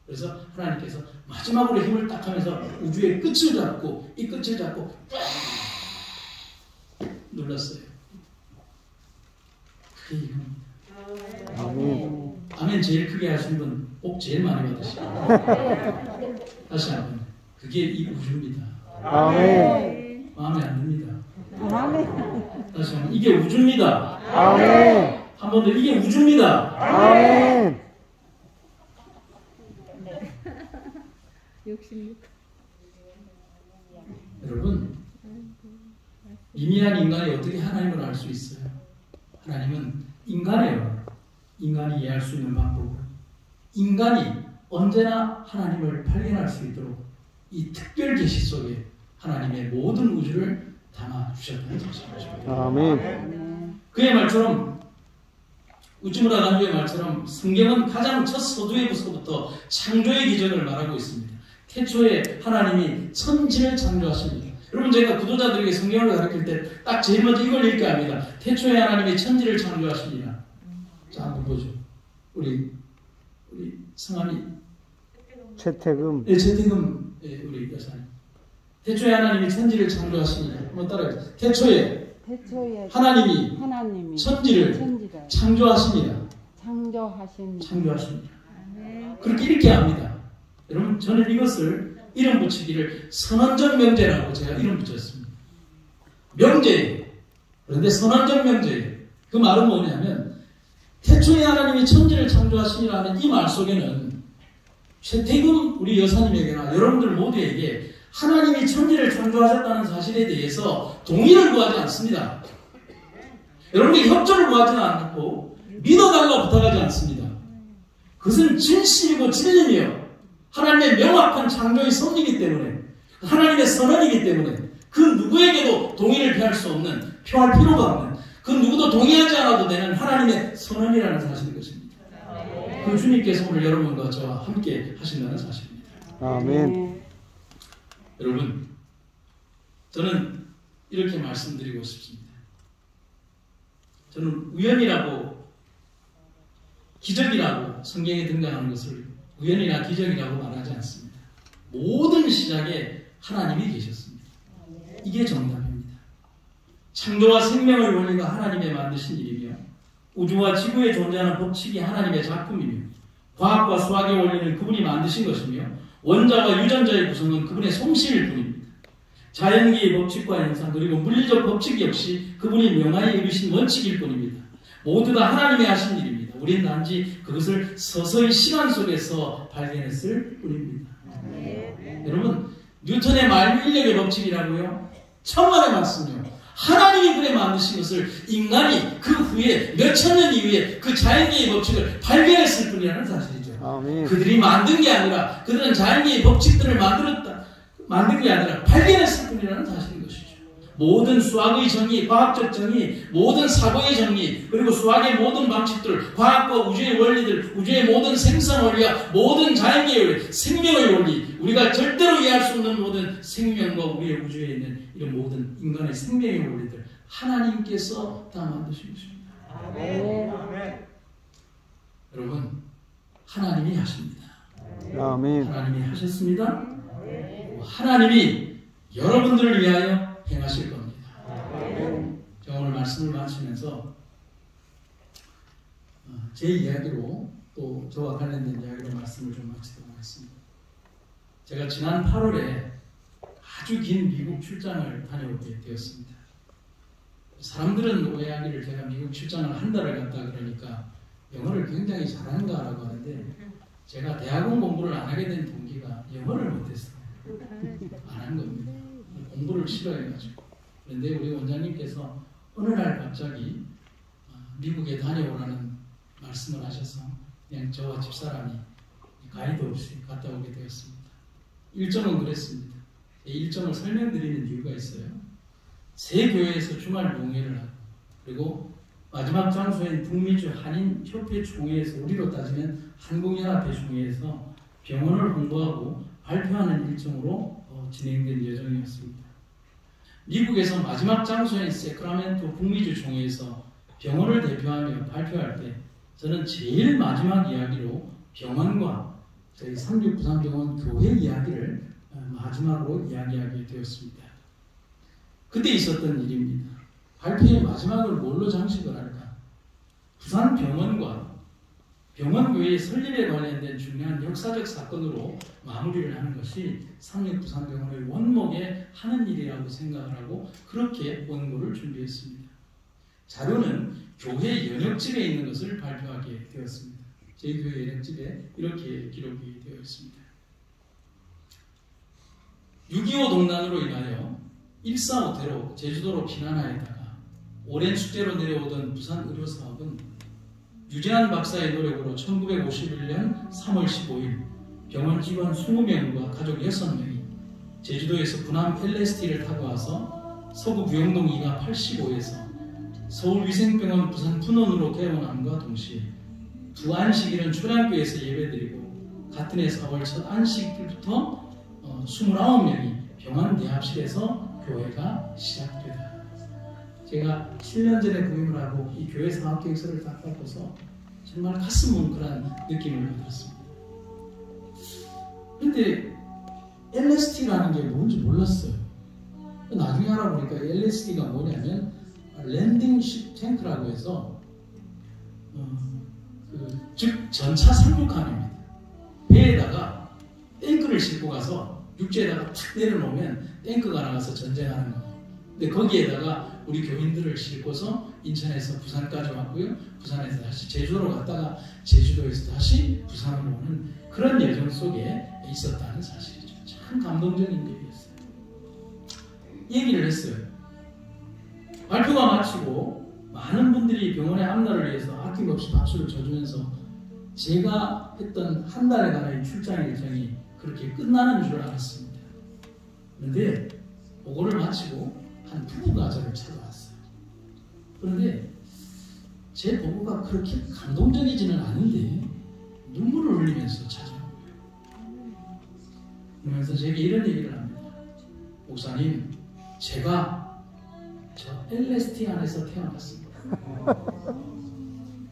Speaker 2: 그래서 하나님께서 마지막으로 힘을 딱 하면서 우주의 끝을 잡고 이 끝을 잡고 눌렀어요. 그게 이겁니다.
Speaker 1: 아멘.
Speaker 2: 아멘 제일 크게 하신 분 꼭 제일 많이 받으시고 다시 한번 그게 이 우주입니다.
Speaker 1: 아멘.
Speaker 2: 마음에 안 듭니다.
Speaker 3: 아멘.
Speaker 2: 다시 한번 이게 우주입니다.
Speaker 1: 아멘.
Speaker 2: 한 번 더 이게 우주입니다.
Speaker 1: 아멘.
Speaker 3: 66.
Speaker 2: 여러분, 미미한 인간이 어떻게 하나님을 알 수 있어요? 하나님은 인간이에요. 인간이 이해할 수 있는 방법으로 인간이 언제나 하나님을 발견할 수 있도록 이 특별 계시 속에 하나님의 모든 우주를 담아주셨다는 사실이죠.
Speaker 1: 아멘.
Speaker 2: 그의 말처럼 우찌무라 간조의 말처럼 성경은 가장 첫 서두에서부터 창조의 기적을 말하고 있습니다. 태초에 하나님이 천지를 창조하십니다. 여러분, 제가 구도자들에게 성경을 가르칠 때 딱 제일 먼저 이걸 얘기합니다. 태초에 하나님이 천지를 창조하십니다. 자, 한번 보죠. 우리 성함이
Speaker 1: 최태금.
Speaker 2: 네, 최태금 우리 여사님. 태초에 하나님이 천지를 창조하십니다. 한번 따라해주세요. 태초에 하나님이 천지를 창조하십니다. 창조하십니다. 그렇게 이렇게 합니다. 여러분, 저는 이것을 이름 붙이기를 선언적 명제라고 제가 이름 붙였습니다. 명제예요. 그런데 선언적 명제예요. 그 말은 뭐냐면 태초에 하나님이 천지를 창조하시니라는 이 말 속에는 최태금 우리 여사님에게나 여러분들 모두에게 하나님이 천지를 창조하셨다는 사실에 대해서 동의를 구하지 않습니다. 여러분들이 협조를 구하지는 않고 믿어달라고 부탁하지 않습니다. 그것은 진실이고 진리며 하나님의 명확한 창조의 섭리이기 때문에 하나님의 선언이기 때문에 그 누구에게도 동의를 피할 수 없는 표할 필요가 없는 그 누구도 동의하지 않아도 되는 하나님의 선언이라는 사실인 것입니다. 그 주님께서 오늘 여러분과 저와 함께 하신다는 사실입니다.
Speaker 1: 아멘.
Speaker 2: 여러분, 저는 이렇게 말씀드리고 싶습니다. 저는 우연이라고 기적이라고 성경에 등장하는 것을 우연이나 기적이라고 말하지 않습니다. 모든 시작에 하나님이 계셨습니다. 이게 정답입니다. 창조와 생명의 원리가 하나님의 만드신 일이며 우주와 지구에 존재하는 법칙이 하나님의 작품이며 과학과 수학의 원리는 그분이 만드신 것이며 원자와 유전자의 구성은 그분의 솜씨일 뿐입니다. 자연계의 법칙과 현상 그리고 물리적 법칙 역시 그분이 명하에 이루신 원칙일 뿐입니다. 모두 다 하나님이 하신 일입니다. 우리는 단지 그것을 서서히 시간 속에서 발견했을 뿐입니다. 여러분, 뉴턴의 만유인력의 법칙이라고요? 천만의 말씀이요. 하나님이 그래 만드신 것을 인간이 그 후에 몇천 년 이후에 그 자연계의 법칙을 발견했을 뿐이라는 사실이죠.
Speaker 1: 아멘.
Speaker 2: 그들이 만든 게 아니라 그들은 자연계의 법칙들을 만든 게 아니라 발견했을 뿐이라는 사실인 것이죠. 모든 수학의 정의, 과학적 정의, 모든 사고의 정의, 그리고 수학의 모든 방식들, 과학과 우주의 원리들, 우주의 모든 생성 원리와 모든 자연계의 원리, 생명의 원리, 우리가 절대로 이해할 수 없는 모든 생명과 우리의 우주에 있는 이런 모든 인간의 생명의 원리들, 하나님께서 다 만드신 것입니다.
Speaker 3: 아멘.
Speaker 2: 여러분, 하나님이 하십니다.
Speaker 1: 아멘.
Speaker 2: 하나님이 하셨습니다. 하나님이 여러분들을 위하여 행하실 겁니다. 제가 오늘 말씀을 마치면서 제 이야기로 또 저와 관련된 이야기로 말씀을 좀 마치도록 하겠습니다. 제가 지난 8월에 아주 긴 미국 출장을 다녀오게 되었습니다. 사람들은 오해하기를 제가 미국 출장을 한 달을 갔다 그러니까 영어를 굉장히 잘하는가라고 하는데 제가 대학원 공부를 안 하게 된 동기가 영어를 못했어요. 안 한 겁니다. 공부를 싫어해가지고. 그런데 우리 원장님께서 어느 날 갑자기 미국에 다녀오라는 말씀을 하셔서 그냥 저와 집사람이 가이드 없이 갔다 오게 되었습니다. 일정은 그랬습니다. 일정을 설명드리는 이유가 있어요. 세 교회에서 주말 용회를 하고 그리고 마지막 장소인 북미주 한인협회 총회에서 우리로 따지면 한국연합회 총회에서 병원을 홍보하고 발표하는 일정으로 진행된 예정이었습니다. 미국에서 마지막 장소인 세크라멘토 북미주 총회에서 병원을 대표하며 발표할 때 저는 제일 마지막 이야기로 병원과 저희 36부산병원 교회 이야기를 마지막으로 이야기하게 되었습니다. 그때 있었던 일입니다. 발표의 마지막을 뭘로 장식을 할까? 부산병원과 병원교회의 설립에 관련된 중요한 역사적 사건으로 마무리를 하는 것이 상륙부산병원의 원목에 하는 일이라고 생각을 하고 그렇게 원고를 준비했습니다. 자료는 교회 연역집에 있는 것을 발표하게 되었습니다. 제 교회 연역집에 이렇게 기록이 되어 있습니다. 6.25 동란으로 인하여 145태로 제주도로 피난하였다가 오랜 숙제로 내려오던 부산 의료사업은 유재한 박사의 노력으로 1951년 3월 15일 병원 직원 20명과 가족 6명이 제주도에서 군함 LST를 타고 와서 서구 부영동 2가 85에서 서울위생병원 부산 분원으로 개원함과 동시에 두 안식일은 초량교에서 예배드리고 같은 해 4월 첫 안식일부터 29명이 병원 내합실에서 교회가 시작되다. 제가 7년 전에 부임을 하고 이 교회 사업계획서를 딱 받고서 정말 가슴 뭉클한 느낌을 받았습니다. 그런데 LST라는 게 뭔지 몰랐어요. 나중에 알아보니까 LST가 뭐냐면 랜딩십 탱크라고 해서 즉 전차 상륙함입니다. 배에다가 탱크를 싣고 가서 육지에다가 탁 내려놓으면 탱크가 나가서 전쟁하는 거예요. 근데 거기에다가 우리 교인들을 싣고서 인천에서 부산까지 왔고요. 부산에서 다시 제주도로 갔다가 제주도에서 다시 부산으로 오는 그런 여정 속에 있었다는 사실이죠. 참 감동적인 일이었어요. 얘기를 했어요. 발표가 마치고 많은 분들이 병원의 앞날을 위해서 아낌없이 박수를 쳐주면서 제가 했던 한 달간의 출장 일정이 그렇게 끝나는 줄 알았습니다. 그런데 보고를 마치고 한 부부가 저를 찾아왔어요. 그런데 제 보고가 그렇게 감동적이지는 않은데 눈물을 흘리면서 찾아온 거예요. 그러면서 제게 이런 얘기를 합니다. 목사님, 제가 저 LST 안에서 태어났습니다.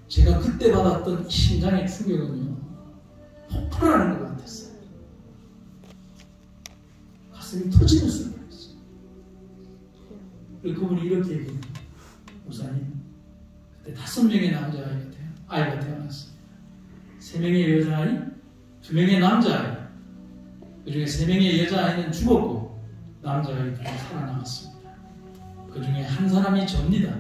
Speaker 2: 제가 그때 받았던 심장의 충격은요, 폭발하는 것 같았어요. 가슴이 터지는 순간이었어요. 그리고 그분이 이렇게 얘기해요. 목사님, 그때 5명의 남자아이가 태어났습니다. 3명의 여자아이, 2명의 남자아이. 그 중에 3명의 여자아이는 죽었고 남자아이들이 살아남았습니다. 그 중에 한 사람이 접니다.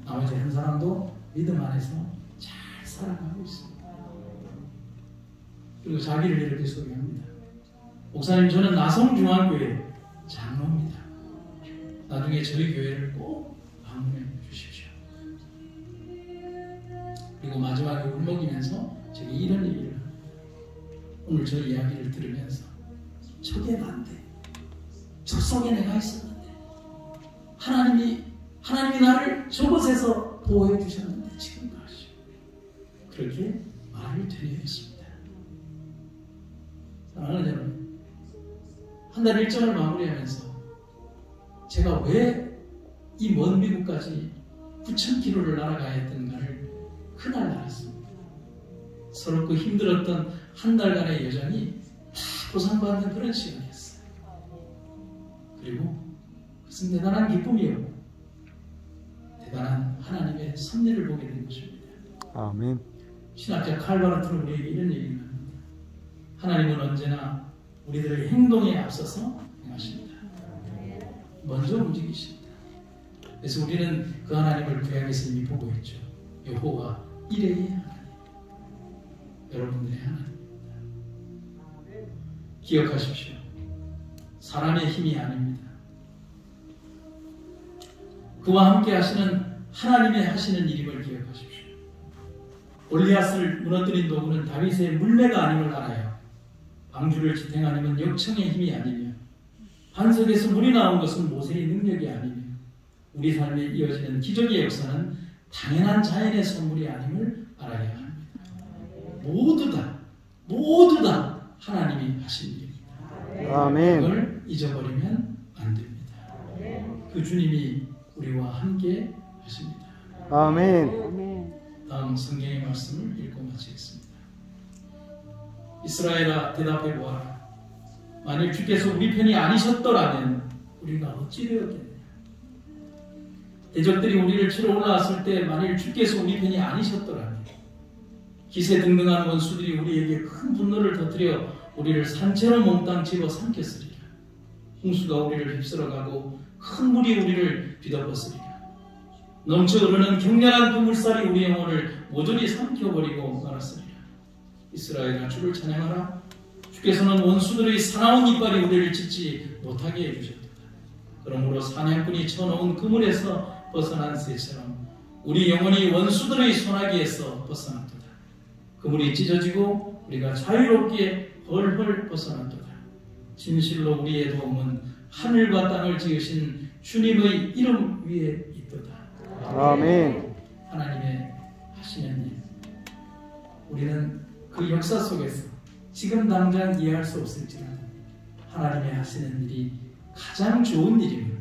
Speaker 2: 나머지 한 사람도 믿음 안에서 잘 살아가고 있습니다. 그리고 자기를 이렇게 소개합니다. 목사님, 저는 나성중앙교회 장로입니다. 나중에 저희 교회를 꼭 방문해 주십시오. 그리고 마지막에 울먹이면서 제게 이런 얘기를 합니다. 오늘 저 이야기를 들으면서 저게 난데, 저 속에 내가 있었는데, 하나님이 나를 저곳에서 보호해 주셨는데 지금 가시오. 그렇게 말을 드리겠습니다. 사랑하는 여러분, 한 달 일정을 마무리하면서 제가 왜 이 먼 미국까지 9,000km를 날아가야 했던가를 그날 알았습니다. 서로 그 힘들었던 한 달간의 여정이 다 보상받는 그런 시간이었어요. 그리고 그것은 대단한 기쁨이었고 대단한 하나님의 섭리를 보게 된 것입니다.
Speaker 1: 아멘.
Speaker 2: 신학자 칼바르트는 우리에게 이런 얘기를 합니다. 하나님은 언제나 우리들의 행동에 앞서서 행하십니다. 먼저 움직이십니다. 그래서 우리는 그 하나님을 구약에서 이미 보고 있죠. 여호와 이레의 하나님, 여러분들의 하나님입니다. 기억하십시오. 사람의 힘이 아닙니다. 그와 함께 하시는 하나님의 하시는 일임을 기억하십시오. 골리앗을 무너뜨린 도구는 다윗의 물매가 아님을 알아요. 방주를 지탱하님은 역청의 힘이 아니며 반석에서 물이 나온 것은 모세의 능력이 아니며 우리 삶에 이어지는 기적의 역사는 당연한 자연의 선물이 아님을 알아야 합니다. 모두 다 하나님이 하신 일입니다.
Speaker 1: 아멘.
Speaker 2: 그걸 잊어버리면 안 됩니다. 그 주님이 우리와 함께 하십니다.
Speaker 1: 아멘.
Speaker 2: 다음 성경의 말씀을 읽고 마치겠습니다. 이스라엘아, 대답해 보아라. 만일 주께서 우리 편이 아니셨더라면 우리가 어찌 되었겠느냐. 대적들이 우리를 치러 올라왔을 때 만일 주께서 우리 편이 아니셨더라면 기세등등한 원수들이 우리에게 큰 분노를 터뜨려 우리를 산채로 몽땅 집어 삼켰으리라. 홍수가 우리를 휩쓸어가고 큰 물이 우리를 뒤덮었으리라. 넘쳐 흐르는 격렬한 그 물살이 우리 영혼을 모조리 삼켜버리고 말았으리라. 이스라엘아, 주를 찬양하라. 주께서는 원수들의 사나운 이빨이 우리를 찢지 못하게 해주셨도다. 그러므로 사냥꾼이 쳐놓은 그물에서 벗어난 새처럼 우리 영혼이 원수들의 소나기에서 벗어났도다. 그물이 찢어지고 우리가 자유롭게 헐헐 벗어났도다. 진실로 우리의 도움은 하늘과 땅을 지으신 주님의 이름 위에 있도다.
Speaker 1: 아멘.
Speaker 2: 하나님의 하시는 일, 우리는 그 역사 속에서 지금 당장 이해할 수 없을지라도 하나님의 하시는 일이 가장 좋은 일임을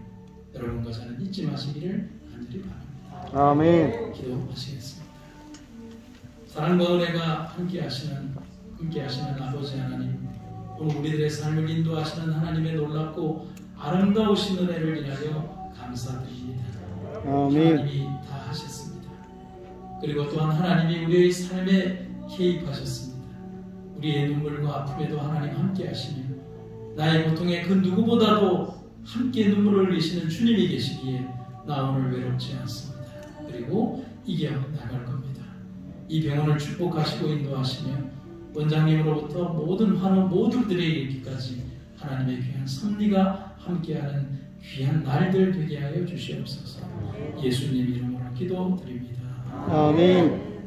Speaker 2: 여러분과 저는 잊지 마시기를 간절히 바랍니다.
Speaker 1: 아멘.
Speaker 2: 기도하시겠습니다. 사랑과 은혜가 함께 하시는 아버지 하나님, 오늘 우리들의 삶을 인도하시는 하나님의 놀랍고 아름다우신 은혜를 인하여 감사드립니다.
Speaker 1: 아멘.
Speaker 2: 하나님이 다 하셨습니다. 그리고 또한 하나님이 우리의 삶에 개입하셨습니다. 우리의 눈물과 아픔에도 하나님 함께 하시며 나의 고통에 그 누구보다도 함께 눈물을 흘리시는 주님이 계시기에 나 오늘 외롭지 않습니다. 그리고 이겨 나갈 겁니다. 이 병원을 축복하시고 인도하시며 원장님으로부터 모든 환우 모두들에게 이르기까지 하나님의 귀한 섭리가 함께하는 귀한 날들 되게 하여 주시옵소서. 예수님 이름으로 기도드립니다.
Speaker 1: 아멘.